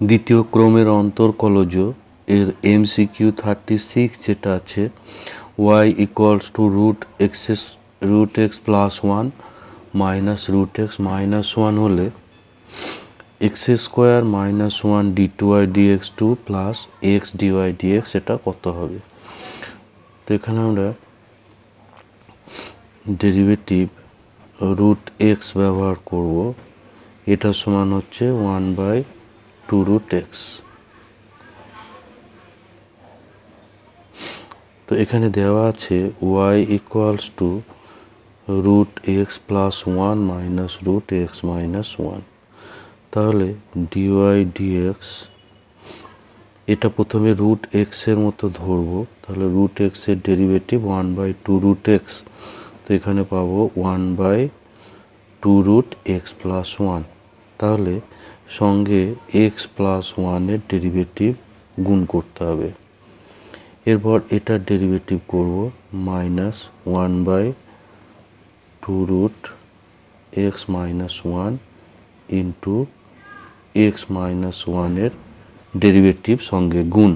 দ্বিতীয় ক্রমের অন্তর্কলজ এর MCQ 36 যেটা আছে y equals to root x plus 1 minus root x minus 1 হলে x square minus 1 d2y dx2 plus x dy dx এটা কত হবে। তো এখানে আমরা ডেরিভেটিভ রুট এক্স ব্যবহার করব, এটা সমান হচ্ছে 1/2 রুট এক্স। তো এখানে দেওয়া আছে y equals to root x plus 1 minus root x minus 1। তাহলে ডিওয়াই ডিএক্স এটা প্রথমে রুট এক্সের মতো ধরবো, তাহলে রুট এক্সের ডেরিভেটিভ 1/2 রুট এক্স। তো এখানে পাবো 1/2 রুট এক্স প্লাস 1। তাহলে সঙ্গে এক্স প্লাস 1-এর ডেরিভেটিভ গুণ করতে হবে। এরপর এটার ডেরিভেটিভ করব minus 1/2 root x minus 1 into x minus 1-এর ডেরিভেটিভ সঙ্গে গুণ।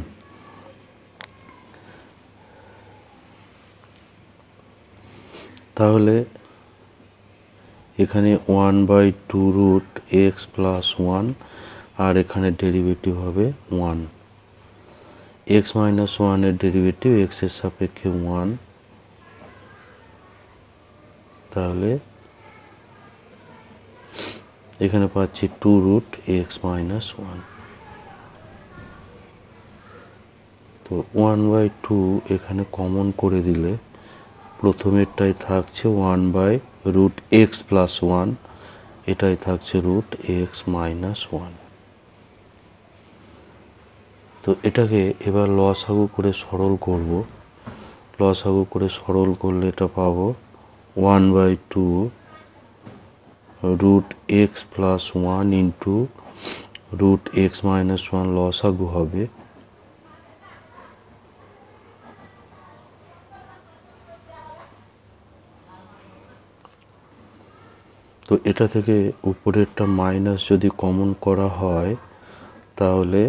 তাহলে এখানে 1/2 রুট এক্স প্লাস 1 আর এখানে ডেরিভেটিভ হবে 1। এক্স মাইনাস 1-এর ডেরিভেটিভ এক্সের সাপেক্ষে 1, তাহলে এখানে পাচ্ছি 2 রুট এক্স মাইনাস 1। তো 1/2 এখানে কমন করে দিলে প্রথমেরটাই থাকছে 1/রুট এক্স প্লাস 1, এটাই থাকছে রুট এক্স মাইনাস 1। তো এটাকে এবার লসাগু করে সরল করব। লসাগু করে সরল করলে এটা পাবো 1/2 root x plus 1 into root x minus 1 লসাগু হবে। তো এটা থেকে উপরেরটা মাইনাস যদি কমন করা হয় তাহলে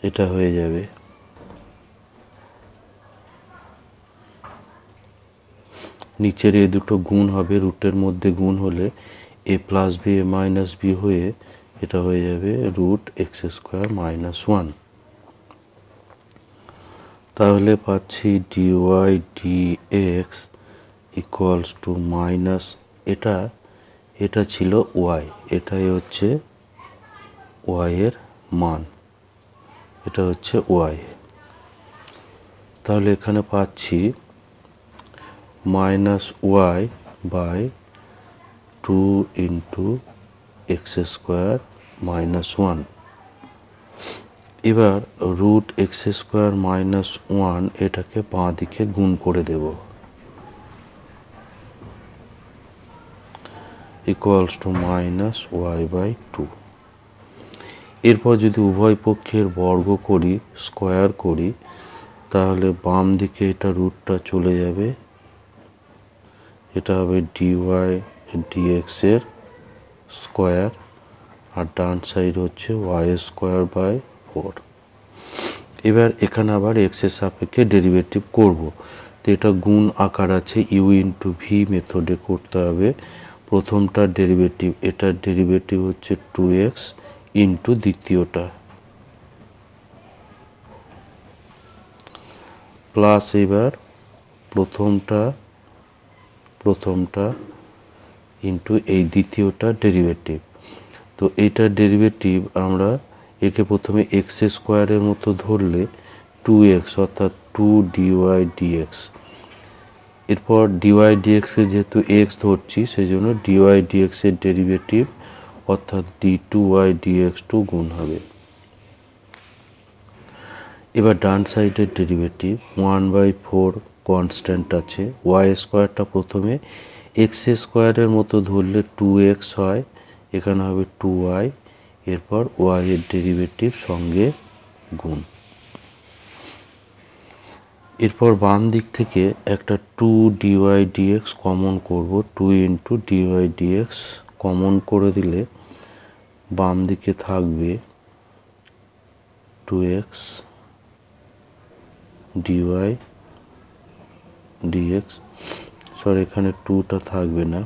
এটা হয়ে যাবে নিচের এই দুটো গুণ হবে, রুটের মধ্যে গুণ হলে এ plus b a minus B হয়ে এটা হয়ে যাবে রুট এক্স স্কোয়ার মাইনাস 1। তাহলে পাচ্ছি dy dx equals to minus এটা ছিল ওয়াই, এটাই হচ্ছে ওয়াই এর মান, এটা হচ্ছে ওয়াই। তাহলে এখানে পাচ্ছি minus y by 2 into x square minus 1। এবার রুট এক্স স্কোয়ার মাইনাস 1 এটাকে বাঁ দিকে গুণ করে দেব, equals to minus y by 2। এরপর যদি উভয় পক্ষের বর্গ করি, স্কোয়ার করি, তাহলে বাম দিকে এটা রুটটা চলে যাবে, এটা হবে ডিওয়াই ডিএক্স এর স্কোয়ার, আর ডান সাইড হচ্ছে ওয়াই স্কোয়ার বাই 4। এবার এখানে আবার এক্স এর সাপেক্ষে ডেরিভেটিভ করব। তো এটা গুণ আকার আছে, ইউ ইন্টু ভি মেথডে করতে হবে। প্রথমটার ডেরিভেটিভ, এটার ডেরিভেটিভ হচ্ছে 2x ইন্টু দ্বিতীয়টা প্লাস এবার প্রথমটা ইন্টু এই দ্বিতীয়টা ডেরিভেটিভ। তো এইটার ডেরিভেটিভ আমরা একে প্রথমে এক্স স্কোয়ারের মতো ধরলে 2x অর্থাৎ 2 ডিওয়াই ডিএক্স। এরপর ডিওয়াই ডিএক্সে যেহেতু এক্স ধরছি সেই জন্য ডিওয়াই ডিএক্সের ডেরিভেটিভ অর্থাৎ d2y dx2 গুণ হবে। এবার ডান সাইডের ডেরিভেটিভ 1/4 কনস্ট্যান্ট আছে, ওয়াই স্কোয়ারটা প্রথমে এক্স স্কোয়ারের মতো ধরলে 2x হয়, এখানে হবে 2y, এরপর y এর ডেরিভেটিভ সঙ্গে গুণ। এরপর বাম দিক থেকে একটা 2 ডিওয়াই ডিএক্স কমন করব, 2 ইন্টু ডিওয়াই ডিএক্স কমন করে দিলে বাম দিকে থাকবে 2x dy dx, সরি এখানে 2টা থাকবে না,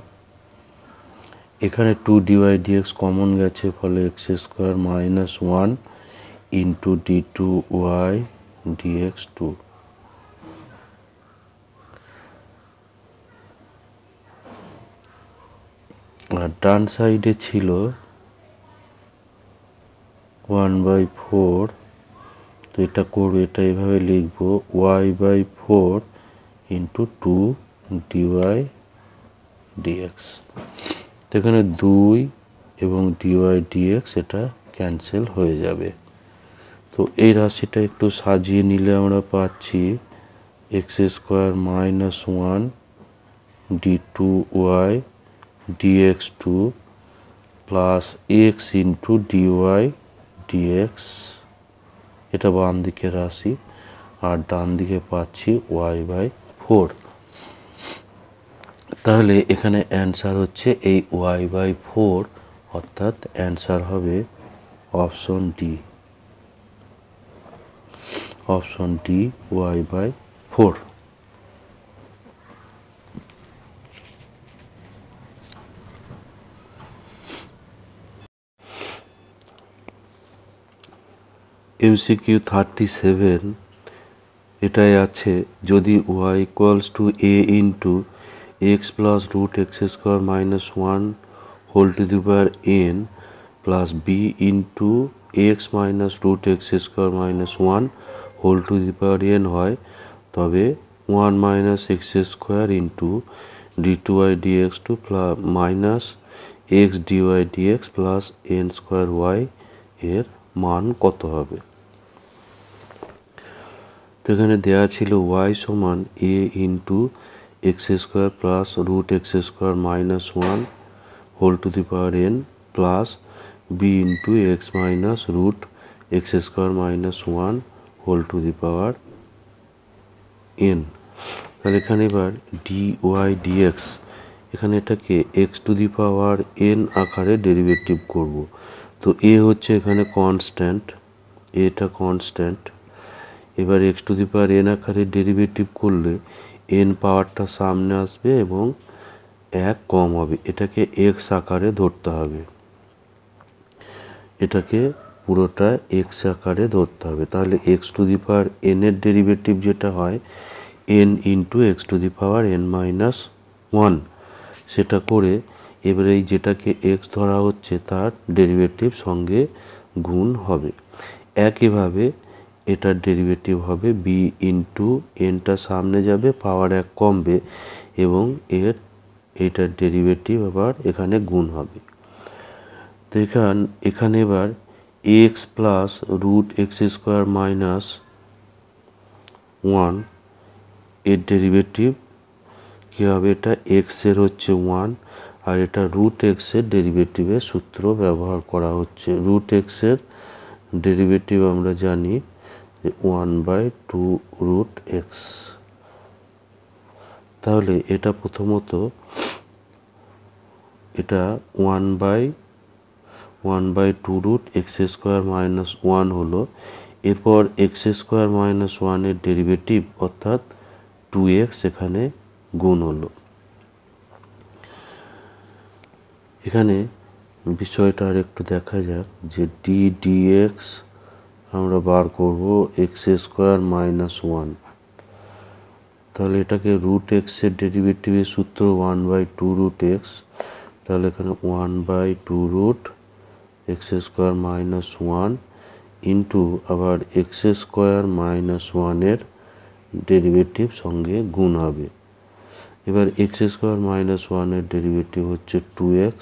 এখানে 2 dy dx কমন গেছে, ফলে x square minus 1 into d2y dx 2। আর ডান সাইডে ছিল 1/4, তো এটা করবো, এটা এইভাবে লিখবো y/4 ইন্টু 2 dy dx। তো এখানে 2 এবং dy dx এটা ক্যান্সেল হয়ে যাবে। তো এই রাশিটা একটু সাজিয়ে নিলে আমরা পাচ্ছি x square minus 1 d2y dx 2 plus x into dy dx, এটা বাম দিকে রাশি, আর ডান দিকে পাচ্ছি y/4। তাহলে এখানে অ্যান্সার হচ্ছে এই y/4, অর্থাৎ অ্যান্সার হবে option D, option D y/4। MCQ 37 এটাই আছে, যদি y equals to a into x plus root x square minus 1 whole to the power n plus b into x minus root x square minus 1 whole to the power n হয়, তবে 1 minus x square into d2y dx 2 plus minus x dy dx plus n square y এর মান কত হবে। তো এখানে দেওয়া ছিল y সমান a into x square plus root x square minus 1 whole to the power n plus B into x minus root x square minus 1 whole to the power n। তাহলে এখানে এবার dy dx, এখানে এটাকে x to the power n আকারে derivative করব। তো A হচ্ছে এখানে কনস্ট্যান্ট, এটা কনস্ট্যান্ট, এবার x to the power n আকারে ডেরিভেটিভ করলে n পাওয়ারটা সামনে আসবে এবং 1 কম হবে, এটাকে এক্স আকারে ধরতে হবে, এটাকে পুরোটা এক্স আকারে ধরতে হবে। তাহলে x to the power n এর ডেরিভেটিভ যেটা হয় n into x to the power n minus 1, সেটা করে এবারে এই যেটাকে এক্স ধরা হচ্ছে তার ডেরিভেটিভ সঙ্গে গুণ হবে। একইভাবে এটার ডেরিভেটিভ হবে বি ইন্টু এনটা সামনে যাবে, পাওয়ার 1 কমবে এবং এটার ডেরিভেটিভ আবার এখানে গুণ হবে। তো এখানে এবার x plus root x square minus 1 এর ডেরিভেটিভ কী হবে, এটা এক্সের হচ্ছে 1 আর এটা রুট এক্সের ডেরিভেটিভের সূত্র ব্যবহার করা হচ্ছে। রুট এক্সের ডেরিভেটিভ আমরা জানি যে 1/2 রুট এক্স। তাহলে এটা প্রথমত এটা 1/2 রুট এক্স স্কোয়ার মাইনাস 1 হলো, এরপর এক্স স্কোয়ার মাইনাস 1 এর ডেরিভেটিভ অর্থাৎ 2x এখানে গুণ হলো। এখানে বিষয়টা আর একটু দেখা যাক যে dx আমরা বার করব এক্স স্কোয়ার মাইনাস 1, তাহলে এটাকে রুট এক্সের ডেরিভেটিভের সূত্র 1/2 রুট এক্স, তাহলে এখানে 1/2 root x square minus 1 into আবার এক্স স্কোয়ার মাইনাস 1 এর ডেরিভেটিভ সঙ্গে গুণ হবে। এবার এক্স স্কোয়ার মাইনাস 1 এর ডেরিভেটিভ হচ্ছে 2x,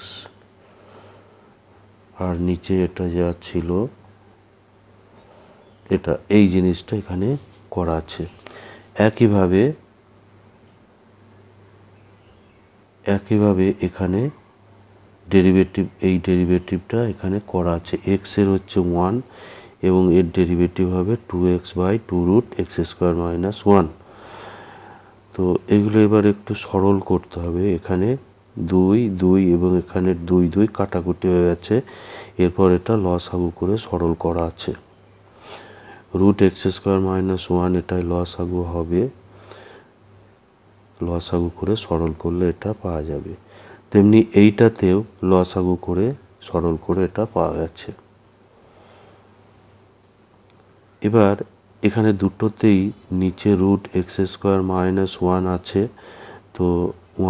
আর নিচে এটা যা ছিল এটা এই জিনিসটা এখানে করা আছে। একইভাবে এখানে ডেরিভেটিভ, এই ডেরিভেটিভটা এখানে করা আছে, এক্স এর হচ্ছে 1 এবং এর ডেরিভেটিভ হবে 2x/2 root x square minus 1। তো এগুলো এবার একটু সরল করতে হবে। এখানে 2 2 এবং এখানে 2 2 কাটাকুটি হয়ে গেছে। এরপর এটা লসাগু করে সরল করা আছে। রুট এক্স স্কোয়ার মাইনাস 1 এটাই লসাগু হবে, লসাগু করে সরল করলে এটা পাওয়া যাবে। তেমনি এইটাতেও লসাগু করে সরল করে এটা পাওয়া গেছে। এবার এখানে দুটোতেই নিচে রুট এক্স স্কোয়ার মাইনাস 1 আছে, তো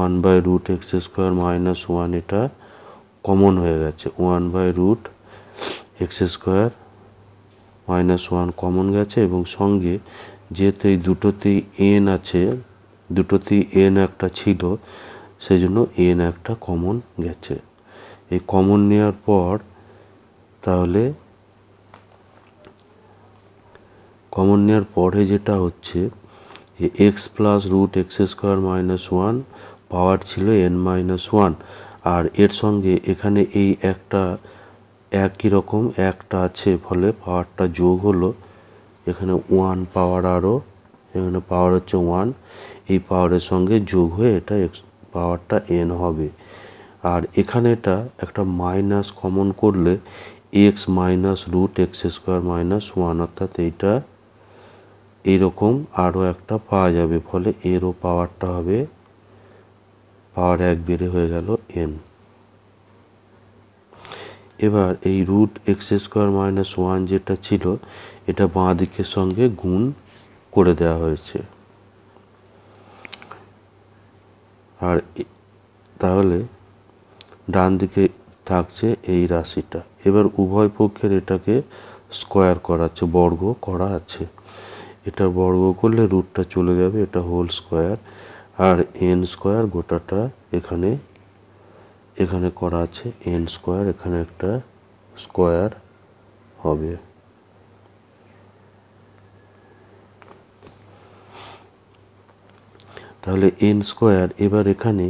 1 by root x square minus 1 এটা কমন হয়ে গেছে। 1 by root x square minus 1 common গেছে এবং সঙ্গে যেহেতু এই দুটোতেই এন আছে, দুটোতেই এন একটা ছিল, সেই জন্য এন একটা কমন গেছে। এই কমন নেওয়ার পর তাহলে কমন নেওয়ার পরে যেটা হচ্ছে x plus root x square minus 1 power ছিল এন মাইনাস 1, আর এর সঙ্গে এখানে এই একটা একই রকম একটা আছে, ফলে পাওয়ারটা যোগ হলো। এখানে 1 পাওয়ার, আরও এখানে পাওয়ার হচ্ছে 1, এই পাওয়ারের সঙ্গে যোগ হয়ে এটা পাওয়ারটা এন হবে। আর এখানে এটা একটা মাইনাস কমন করলে x minus root x square minus 1, অর্থাৎ এইটা এইরকম আরও একটা পাওয়া যাবে, ফলে এরও পাওয়ারটা হবে পাওয়ার 1 বেড়ে হয়ে গেল এন। এবার এই রুট এক্স স্কোয়ার মাইনাস 1 যেটা ছিল এটা বাঁ দিকের সঙ্গে গুণ করে দেওয়া হয়েছে। আর তাহলে ডান দিকে থাকছে এই রাশিটা। এবার উভয় পক্ষের এটাকে স্কোয়ার করা আছে, বর্গ করা আছে। এটা বর্গ করলে রুটটা চলে যাবে, এটা হোল স্কোয়ার, আর এন স্কোয়ার গোটাটা এখানে এখানে করা আছে এন স্কোয়ার, এখানে একটা স্কোয়ার হবে। তাহলে এন স্কোয়ার, এবার এখানে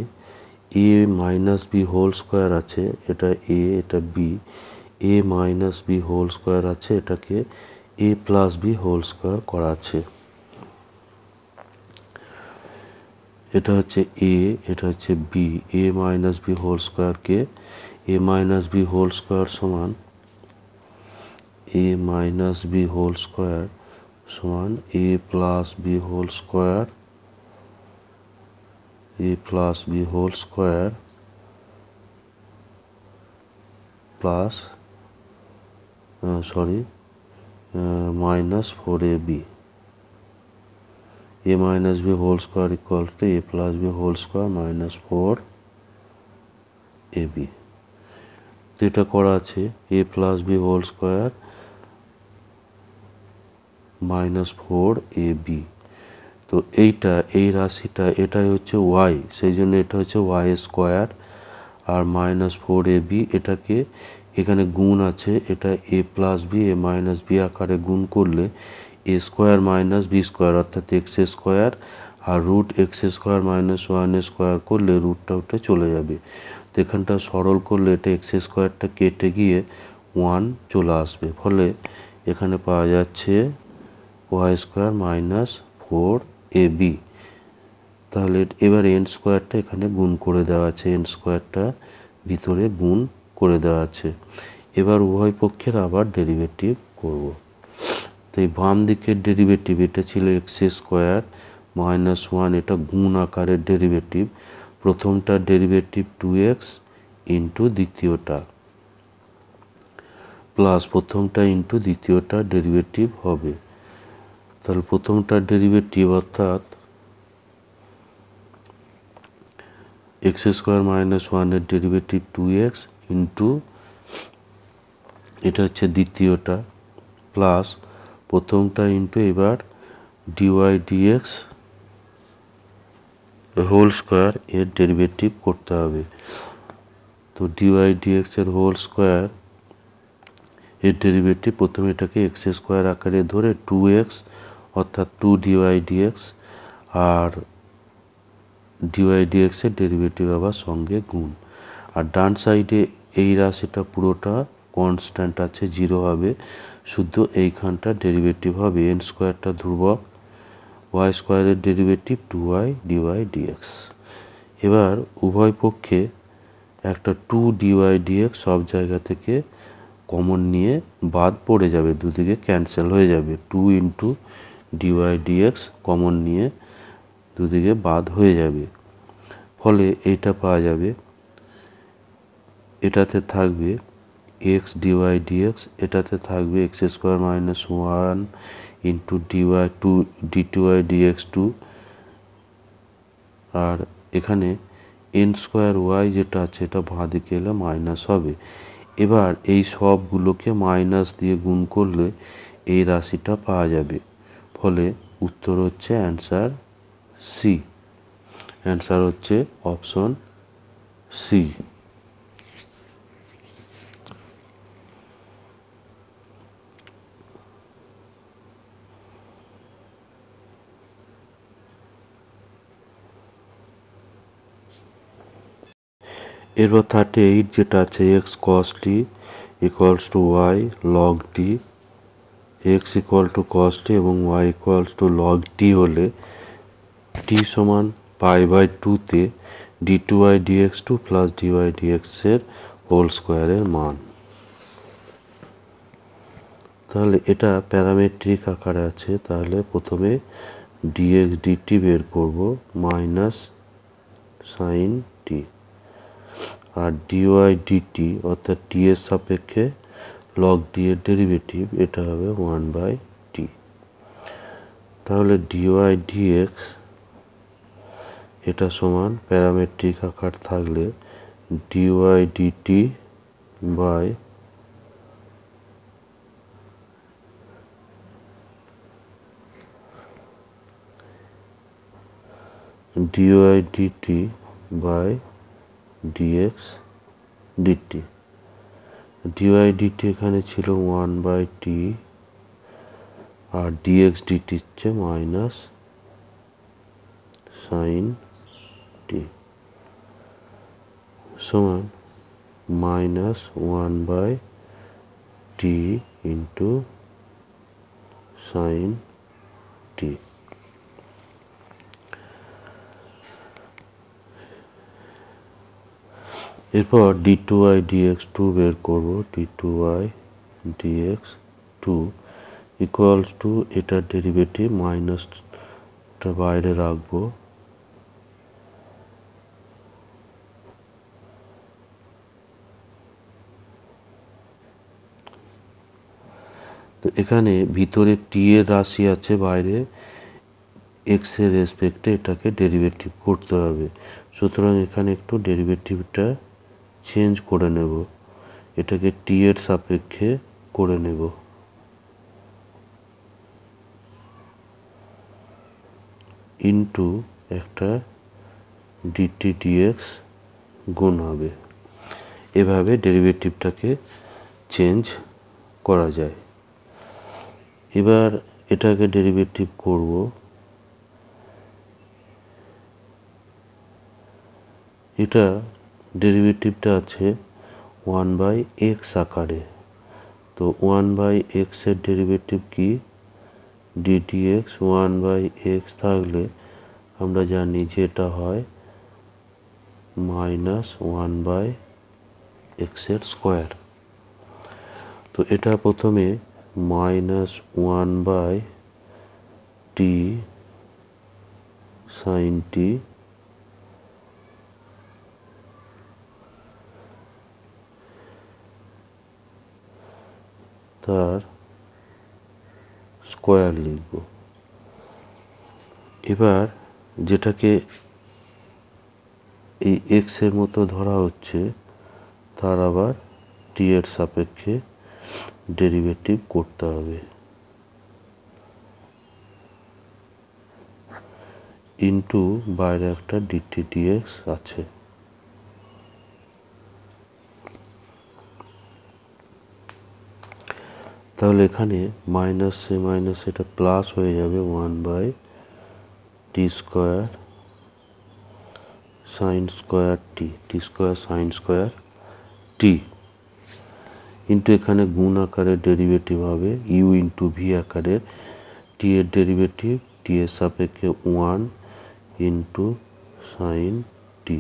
a minus b whole square আছে, এটা এ এটা b, a minus b whole square আছে, এটাকে a plus b whole square করা আছে। এটা হচ্ছে এ, এটা হচ্ছে b, a minus b whole স্কোয়ারকে a minus b whole square সমান a minus b whole square সমান a plus b whole square, a plus b whole square plus minus 4ab, a minus b whole square equals to a plus b whole square minus 4ab। তো এটা করা আছে a plus b whole square minus 4ab। তো এইটা এই রাশিটা এটাই হচ্ছে y, সেই জন্য এটা হচ্ছে y স্কোয়ার, আর মাইনাস 4ab এটাকে এখানে গুণ আছে, এটা a plus b a minus b আকারে গুণ করলে a square minus b square অর্থাৎ এক্স স্কোয়ার, আর root x square minus 1 square করলে রুটটা উঠে চলে যাবে। তো এখানটা সরল করলে এটা এক্স স্কোয়ারটা কেটে গিয়ে 1 চলে আসবে, ফলে এখানে পাওয়া যাচ্ছে ওয়াই স্কোয়ার মাইনাস 4ab। তাহলে এবার এন স্কোয়ারটা এখানে গুণ করে দেওয়া আছে, এন স্কোয়ারটা ভিতরে গুণ করে দেওয়া আছে। এবার উভয় পক্ষের আবার ডেরিভেটিভ করব। তো এই বাম দিকের ডেরিভেটিভ এটা ছিল এক্স স্কোয়ার মাইনাস 1, এটা গুণ আকারের ডেরিভেটিভ। প্রথমটা ডেরিভেটিভ 2x ইন্টু দ্বিতীয়টা প্লাস প্রথমটা ইন্টু দ্বিতীয়টা ডেরিভেটিভ হবে। তাহলে প্রথমটা ডেরিভেটিভ অর্থাৎ x square minus 1 derivative 2x into এটা হচ্ছে দ্বিতীয়টা প্লাস প্রথমটা ইন্টু এবার ডিওয়াই ডিএক্স হোল স্কোয়ার এর ডেরিভেটিভ করতে হবে। তো ডিওয়াই ডিএক্স এর হোল স্কোয়ার এর ডেরিভেটিভ প্রথমে এটাকে এক্স স্কোয়ার আকারে ধরে 2x অর্থাৎ 2 ডিওয়াই ডিএক্স, আর ডিওয়াই ডিএক্স এর ডেরিভেটিভ আবার সঙ্গে গুণ। আর ডান সাইডে এই রাশিটা পুরোটা কনস্ট্যান্ট আছে, 0 হবে, শুধু এইখানটা ডেরিভেটিভ হবে। এন স্কোয়ারটা ধ্রুবক, ওয়াই স্কোয়ারের ডেরিভেটিভ 2y ডিওয়াই ডিএক্স। এবার উভয় পক্ষে একটা 2 ডিওয়াই ডিএক্স সব জায়গা থেকে কমন নিয়ে বাদ পড়ে যাবে, দুদিকে ক্যান্সেল হয়ে যাবে। 2 ইন্টু ডিওয়াই ডিএক্স কমন নিয়ে দুদিকে বাদ হয়ে যাবে, ফলে এইটা পাওয়া যাবে। এটাতে থাকবে এক্স ডিওয়াই ডিএক্স, এটাতে থাকবে x square minus 1 into d y 2 ডিটিওয়াই ডিএক্স 2, আর এখানে এন স্কোয়ার ওয়াই যেটা আছে এটা বাঁ দিকে এলে মাইনাস হবে। এবার এই সবগুলোকে মাইনাস দিয়ে গুণ করলে এই রাশিটা পাওয়া যাবে, ফলে উত্তর হচ্ছে অ্যান্সার সি। অ্যান্সার হচ্ছে অপশন সি। এরপর 38 যেটা আছে x cos t equals to y log t, x equal to cos t এবং y equals to log t হলে টি সমান π/2তে d2y dx2 plus dy dx এর হোল স্কোয়ারের মান। তাহলে এটা প্যারামেট্রিক আকারে আছে, তাহলে প্রথমে dx dt বের করব মাইনাস সাইন টি, আর dy dt অর্থাৎ t এর সাপেক্ষে লগ ডি এর ডেরিভেটিভ, এটা হবে 1/t। তাহলে dy dx এটা সমান প্যারামেট্রিক আকার থাকলে dy dt by dy dt by dx dt। dy dt এখানে ছিল 1/t, আর dx dt হচ্ছে মাইনাস সাইন টি সমান মাইনাস 1/t ইন্টু সাইন টি। এরপর d2y dx2 বের করব, d2y dx2 ইকুয়ালস টু এটার ডেরিভেটিভ মাইনাসটা বাইরে রাখবো, তো এখানে ভিতরে টি এর রাশি আছে, বাইরে এক্স এর রেসপেক্টে এটাকে ডেরিভেটিভ করতে হবে। সুতরাং এখানে একটু ডেরিভেটিভটা চেঞ্জ করে নেব, এটাকে টি এর সাপেক্ষে করে নেব। ইন্টু একটা ডিটি ডিএক্স গুণ হবে। এভাবে ডেরিভেটিভটাকে চেঞ্জ করা যায়। এবার এটাকে ডেরিভেটিভ করব, এটা ডেরিভেটিভটা আছে 1/x আকারে, তো 1/x এর ডেরিভেটিভ কি ddx, 1/x থাকলে আমরা জানি যে এটা হয় মাইনাস 1/x এর স্কোয়ার। তো এটা প্রথমে মাইনাস 1/t সাইন টি তার স্কোয়ার লিখব। এবার যেটাকে এই এক্স এর মতো ধরা হচ্ছে তার আবার টি এর সাপেক্ষে ডেরিভেটিভ করতে হবে, ইন্টু বাইরে একটা ডিটি ডিএক্স আছে। তাহলে এখানে মাইনাস সে মাইনাস এটা প্লাস হয়ে যাবে 1/t স্কোয়ার সাইন স্কোয়ার টি, টি স্কোয়ার সাইন স্কোয়ার টি, ইন্টু এখানে গুণ আকারের ডেরিভেটিভ হবে ইউ ইন্টু ভি আকারের, টি এর ডেরিভেটিভ টি এর সাপেক্ষে 1 ইন্টু সাইন টি।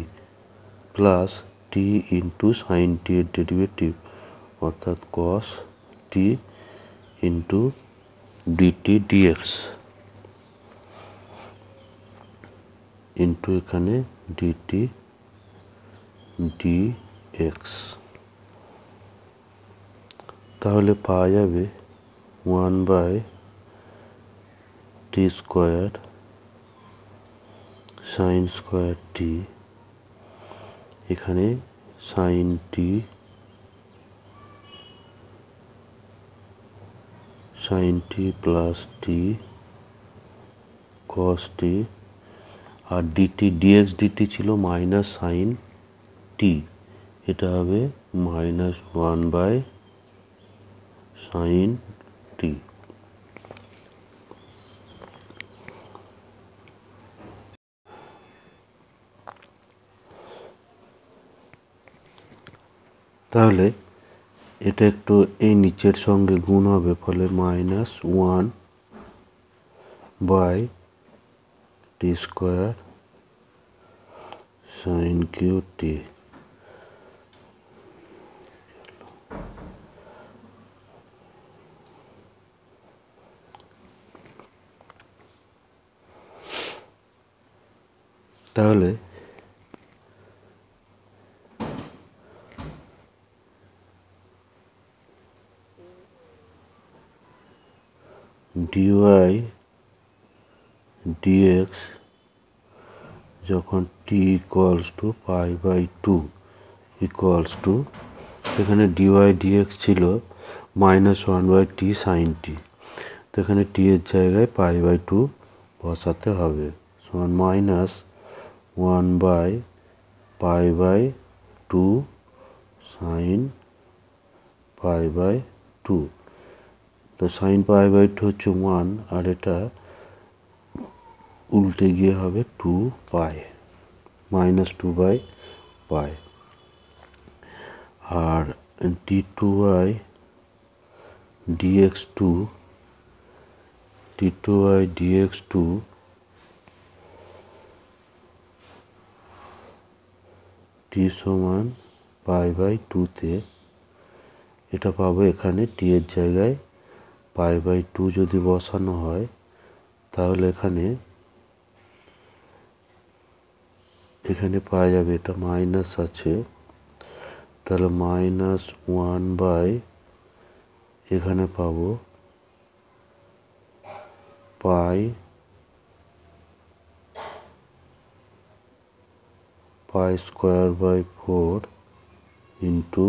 প্লাস টি ইন্টু সাইন টি এর ডেরিভেটিভ অর্থাৎ কস টি ইন্টু ডিটি ডিএক্স ইন্টু এখানে ডিটি ডিএক্স। তাহলে পাওয়া যাবে 1/t স্কোয়ার সাইন স্কোয়ার টি, এখানে সাইন টি প্লাস টি কস টি, আর ডিটি ডিএক্স ডিটি ছিল মাইনাস সাইন টি, এটা হবে -1/sin টি। তাহলে এটা একটু এই নিচের সঙ্গে গুণ হবে, ফলে -1/t স্কোয়ার সাইন কিউ টি। তাহলে ডিওয়াই ডিএক্স যখন টি ইকুয়ালস টু π/2 ইকুয়ালস টু, এখানে ডিওয়াই ডিএক্স ছিল -1/t সাইন টি, তো এখানে টি এর জায়গায় π/2 বসাতে হবে, সমান -1/π/2 সাইন π/2। তো সাইন π/2 হচ্ছে 1, আর এটা উল্টে গিয়ে হবে 2π, -2/π। আর d2y dx2 t সমান π/2 তে, এটা পাবো এখানে টি এর জায়গায় π/2 যদি বসানো হয়, তাহলে এখানে পাওয়া যাবে, এটা মাইনাস আছে, তাহলে -1/, এখানে পাবো π² 4 ইন্টু,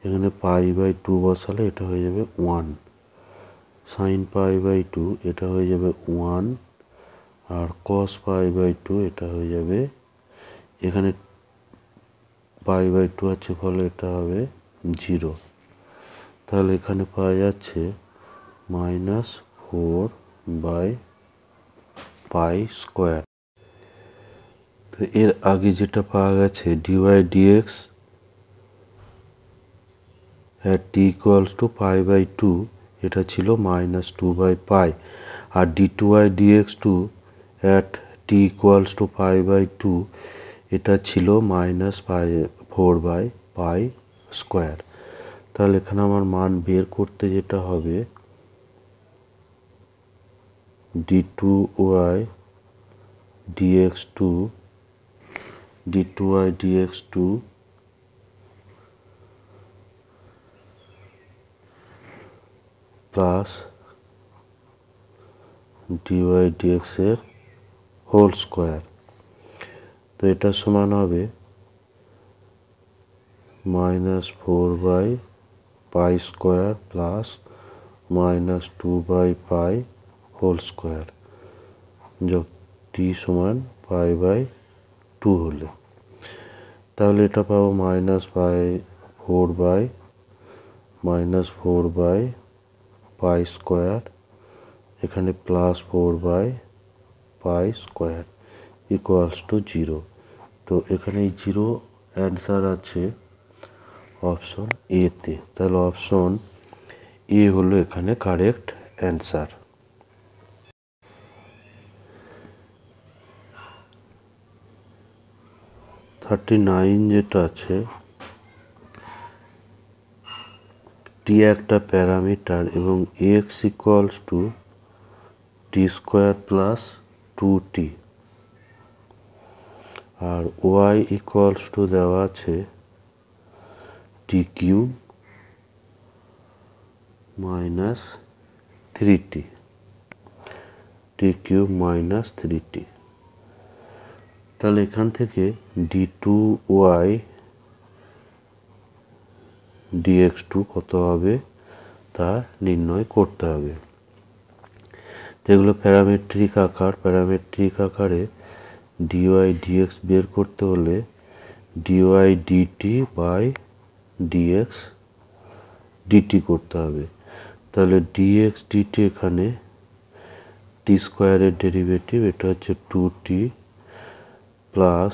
এখানে π/2 বসালে এটা হয়ে যাবে 1 সাইন π/2, এটা হয়ে যাবে 1, আর cos π/2 এটা হয়ে যাবে, এখানে π/2 আছে ফলে এটা হবে 0। তাহলে এখানে পাওয়া যাচ্ছে -4/π²। তো এর আগে যেটা পাওয়া গেছে d y d x t equals to π/2, এটা ছিল -2/π, আর d2y dx2 T equals to π/2, এটা ছিল -4/π²। তাহলে এখানে আমার মান বের করতে যেটা হবে, d2y dx2 plus dy dx এর হোল স্কোয়ার, তো এটা সমান হবে -4/π² প্লাস -2/π হোল স্কোয়ার, যোগ টি সমান π/2 হলে, তাহলে এটা পাবো -4/π², এখানে প্লাস 4/π² ইকুয়ালস টু 0। তো এখানে 0 অ্যান্সার আছে অপশন এ তে, তাহলে অপশন এ হলো এখানে কারেক্ট অ্যান্সার। 39 যেটা আছে, টি একটা প্যারামিটার এবং x equals to t square plus 2t, আর ওয়াই ইকুয়ালস টু দেওয়া আছে t cube minus 3t, t cube minus 3t। তাহলে এখান থেকে d2y dx2 কত হবে তা নির্ণয় করতে হবে। যেগুলো প্যারামেট্রিক আকার, প্যারামেট্রিক আকারে dy dx বের করতে হলে dy dt by dx dt করতে হবে। তাহলে dx dt এখানে টি স্কোয়ারের ডেরিভেটিভ, এটা হচ্ছে 2t প্লাস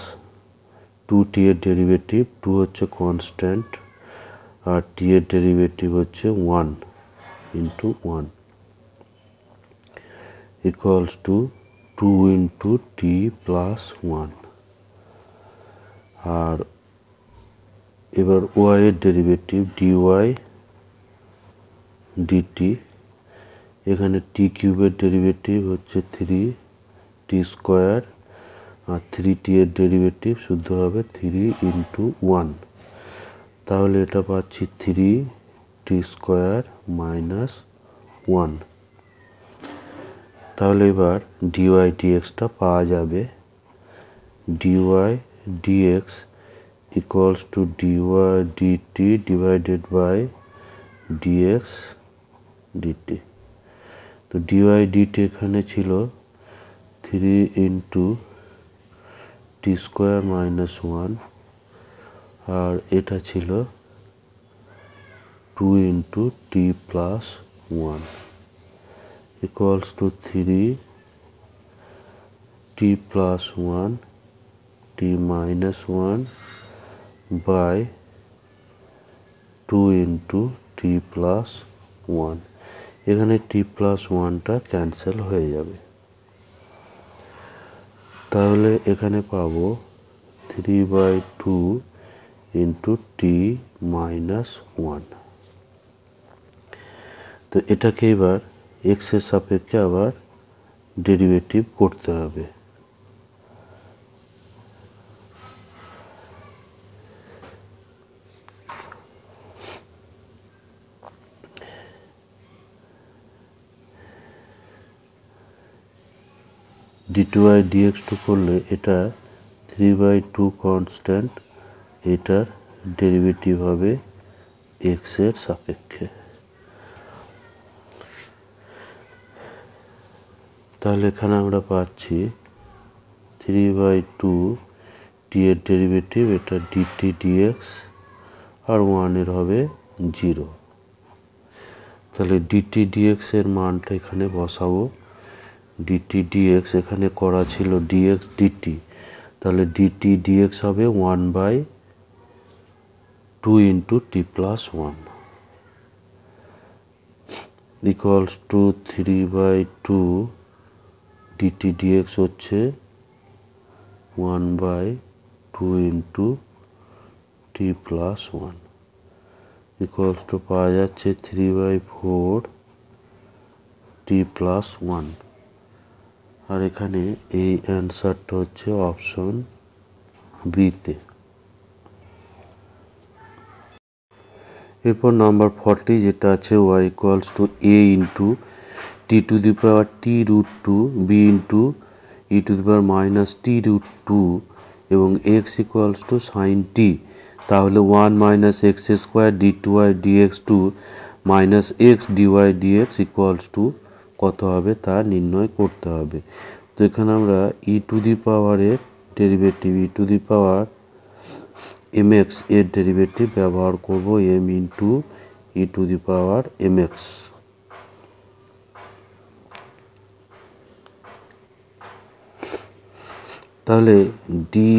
2t এর ডেরিভেটিভ, 2 হচ্ছে কনস্ট্যান্ট আর t এর ডেরিভেটিভ হচ্ছে 1 into 1 equals to 2 into T plus 1। আর এবার y এর ডেরিভেটিভ dy dt, এখানে টি কিউবের ডেরিভেটিভ হচ্ছে 3t স্কোয়ার আর 3t এর ডেরিভেটিভ শুদ্ধ হবে 3 ইন্টু 1। তাহলে এটা পাচ্ছি 3t স্কোয়ার মাইনাস 1। তাহলে এবার dy dxটা পাওয়া যাবে, dy dx equals to dy dt divided by dx dt। তো dy dt এখানে ছিল 3 ইন্টু টি স্কোয়ার মাইনাস 1 আর এটা ছিল 2 into T plus 1 equals to 3t plus 1 t minus 1 by 2 into t plus 1। এখানে t plus 1টা ক্যান্সেল হয়ে যাবে। তাহলে এখানে পাবো 3/2 into t minus 1। তো এটাকে এবার x এর সাপেক্ষে আবার ডেরিভেটিভ করতে হবে। d2y dx2 করলে এটা 3/2 কনস্ট্যান্ট, এটার ডেরিভেটিভ হবে x এর সাপেক্ষে। তাহলে এখানে আমরা পাচ্ছি 3/2 t এর ডেরিভেটিভ, এটা dt dx আর 1 এর হবে 0। তাহলে dt dx এর মানটা এখানে বসাবো। dt dx এখানে করা ছিল dx dt, তাহলে dt dx হবে 1/2 into T plus 1 equals to 3/2 dt dx হচ্ছে 1/2 into T plus 1 equals to পাওয়া যাচ্ছে 3/4 টি প্লাস 1। আর এখানে এই অ্যান্সারটা হচ্ছে অপশন বিতে। এরপর নাম্বার 40 যেটা আছে y equals to a into t to the power t root 2 b into e to the power minus t root 2 এবং x equals to sine t. তাহলে 1 minus x square d2y dx2 minus x dy dx equals to কত হবে তা নির্ণয় করতে হবে। তো এখানে আমরা ই টু দি পাওয়ারের derivative E to the power mx এর ডেরিভেটিভ ব্যবহার করব m into e to the power mx। তাহলে dy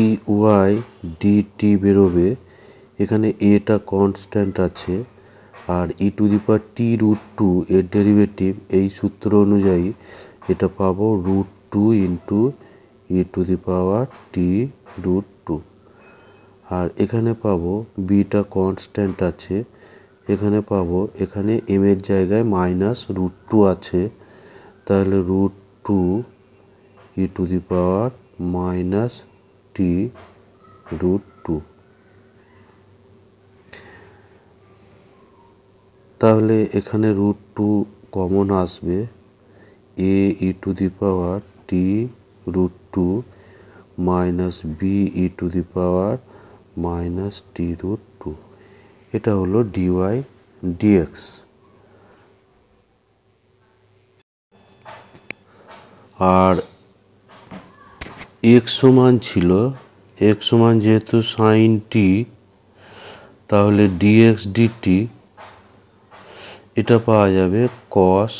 dt বেরোবে, এখানে এটা কনস্ট্যান্ট আছে আর ই to the power t root 2 এর ডেরিভেটিভ এই সূত্র অনুযায়ী এটা পাবো √2 into e to the power টি √2। আর এখানে পাবো বিটা কনস্ট্যান্ট আছে, এখানে পাবো এখানে এম এর জায়গায় -√2 আছে, তাহলে √2 e to the power -t√2। তাহলে এখানে √2 কমন আসবে, a e to the power t√2 minus b e to the power -t√2। এটা হলো dy dx। আর x সমান ছিল, x সমান যেহেতু sin t, তাহলে dx dt এটা পাওয়া যাবে cos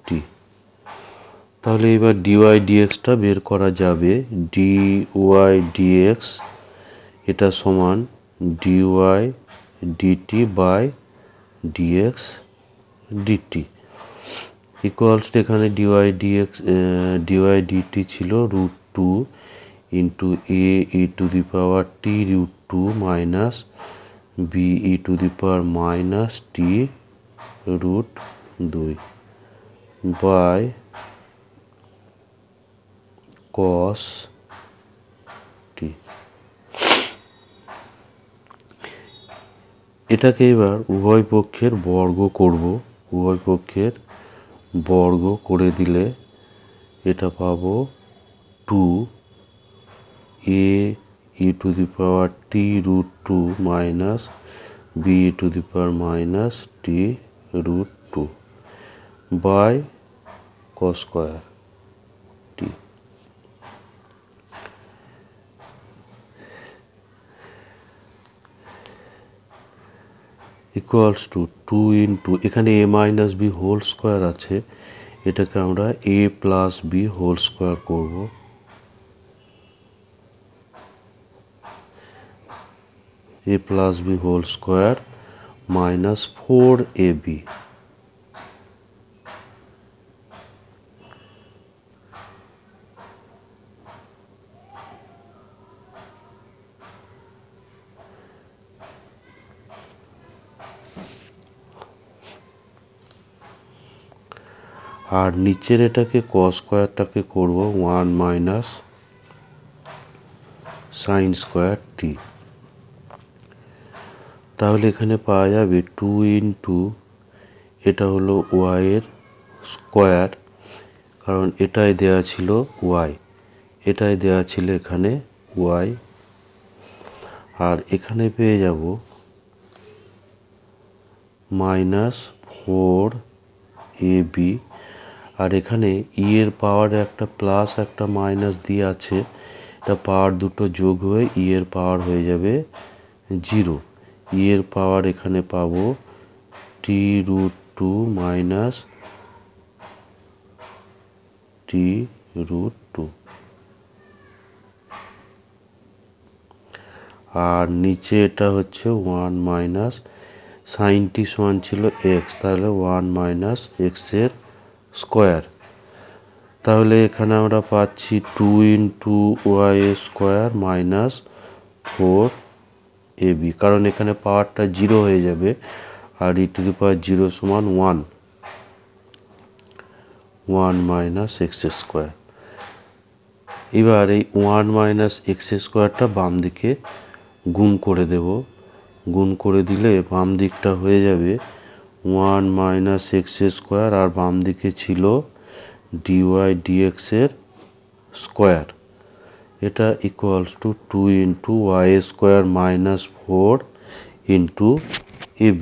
t। তাহলে এবার dy dxটা বের করা যাবে, dy dx এটা সমান dy dt by dx dt equals এখানে dy dt ছিল √2 into a e to the power t√2 minus b e to the power -t√2 by cos t। এটাকে এবার উভয় পক্ষের বর্গ করব, উভয় পক্ষের বর্গ করে দিলে এটা পাবো 2a e to the power t√2 minus b e to the power -t√2 by cos square t। Equals to 2 into এখানে a minus b whole square আছে, এটাকে আমরা a plus b whole square করব, a plus b whole square minus 4ab। আর নিচের এটাকে cos স্কয়ারটাকে করব 1 minus sin square t। তাহলে এখানে পাওয়া যাবে 2 ইন্টু এটা হলো y এর স্কয়ার, কারণ এটাই দেয়া ছিল y, এটাই দেয়া ছিল এখানে y, আর এখানে পেয়ে যাব -4ab। আর এখানে ই এর পাওয়ার একটা প্লাস একটা মাইনাস দিয়ে আছে, এটা পাওয়ার দুটো যোগ হয়ে ই এর পাওয়ার হয়ে যাবে 0। ই এর পাওয়ার এখানে পাবো t√2 মাইনাস t√2। আর নিচে এটা হচ্ছে 1 মাইনাস সাইন টি সমান ছিল x, তাহলে 1 মাইনাস এক্স এর স্কোয়ার। তাহলে এখানে আমরা পাচ্ছি 2 into y square minus 4ab, কারণ এখানে পাওয়ারটা 0 হয়ে যাবে, আর ই টু দি পাওয়ার 0 সমান 1 মাইনাস এক্স স্কোয়ার। এবার এই 1 মাইনাস এক্স স্কোয়ারটা বাম দিকে গুণ করে দেব, গুণ করে দিলে বাম দিকটা হয়ে যাবে 1 মাইনাস এক্স স্কোয়ার, আর বাম দিকে ছিল dy dx এর স্কোয়ার, এটা equals to 2 into y square minus 4 into ab।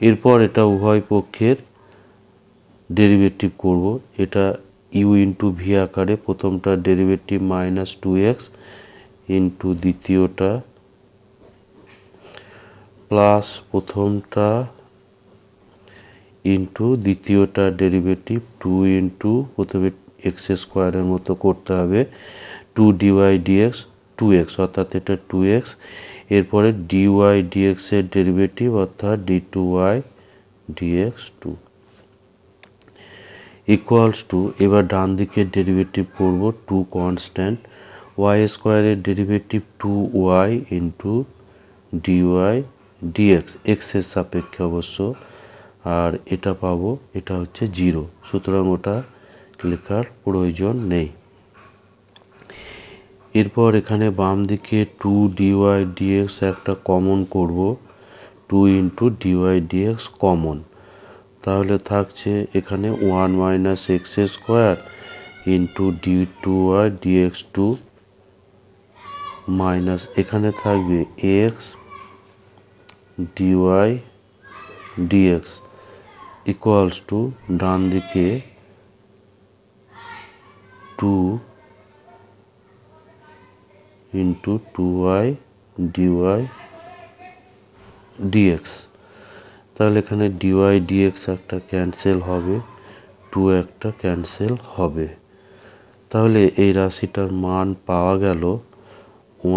এরপর এটা উভয় পক্ষের ডেরিভেটিভ করব, এটা ইউ ইন্টু ভি আকারে, প্রথমটা ডেরিভেটিভ -2x ইন্টু দ্বিতীয়টা প্লাস প্রথমটা ইন্টু দ্বিতীয়টা ডেরিভেটিভ 2 ইন্টু প্রথমে এক্স স্কোয়ারের মতো করতে হবে 2 dy dx 2x, অর্থাৎ এটা 2x, এরপরে dy dx এর ডেরিভেটিভ অর্থাৎ d2y dx 2 ইকুয়ালস টু, এবার ডান দিকের ডেরিভেটিভ করব 2 কনস্ট্যান্ট ওয়াই স্কোয়ারের derivative 2y into dy dx, এক্সের সাপেক্ষে অবশ্য, আর এটা পাবো, এটা হচ্ছে 0, সুতরাং ওটা লেখার প্রয়োজন নেই। এরপর এখানে বাম দিকে 2 ডিওয়াই ডিএক্স একটা কমন করব, 2 ইন্টু ডিওয়াই ডিএক্স কমন, তাহলে থাকছে এখানে 1 minus x square into d two y dx two, minus এখানে থাকবে x dy dx equals to ডান দিকে 2 ইন্টু 2y ডিওয়াই ডিএক্স। তাহলে এখানে ডিওয়াই ডিএক্স একটা ক্যান্সেল হবে, 2 একটা ক্যান্সেল হবে। তাহলে এই রাশিটার মান পাওয়া গেল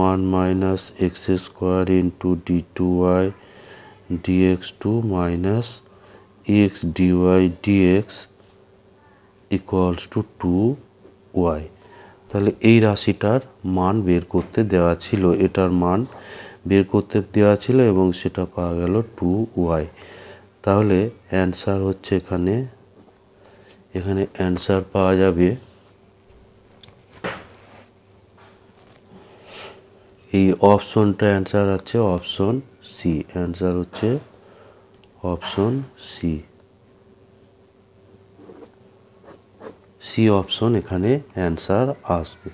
1 minus x square into d two y dx two minus x dy dx equals to 2y। তাহলে এই রাশিটার মান বের করতে দেওয়া ছিল, এটার মান বের করতে দেওয়া ছিল এবং সেটা পাওয়া গেল 2y। তাহলে অ্যান্সার হচ্ছে এখানে অ্যান্সার পাওয়া যাবে, এই অপশনটা অ্যান্সার আছে অপশন সি, অ্যান্সার হচ্ছে অপশন সি অপশন এখানে অ্যান্সার আসবে।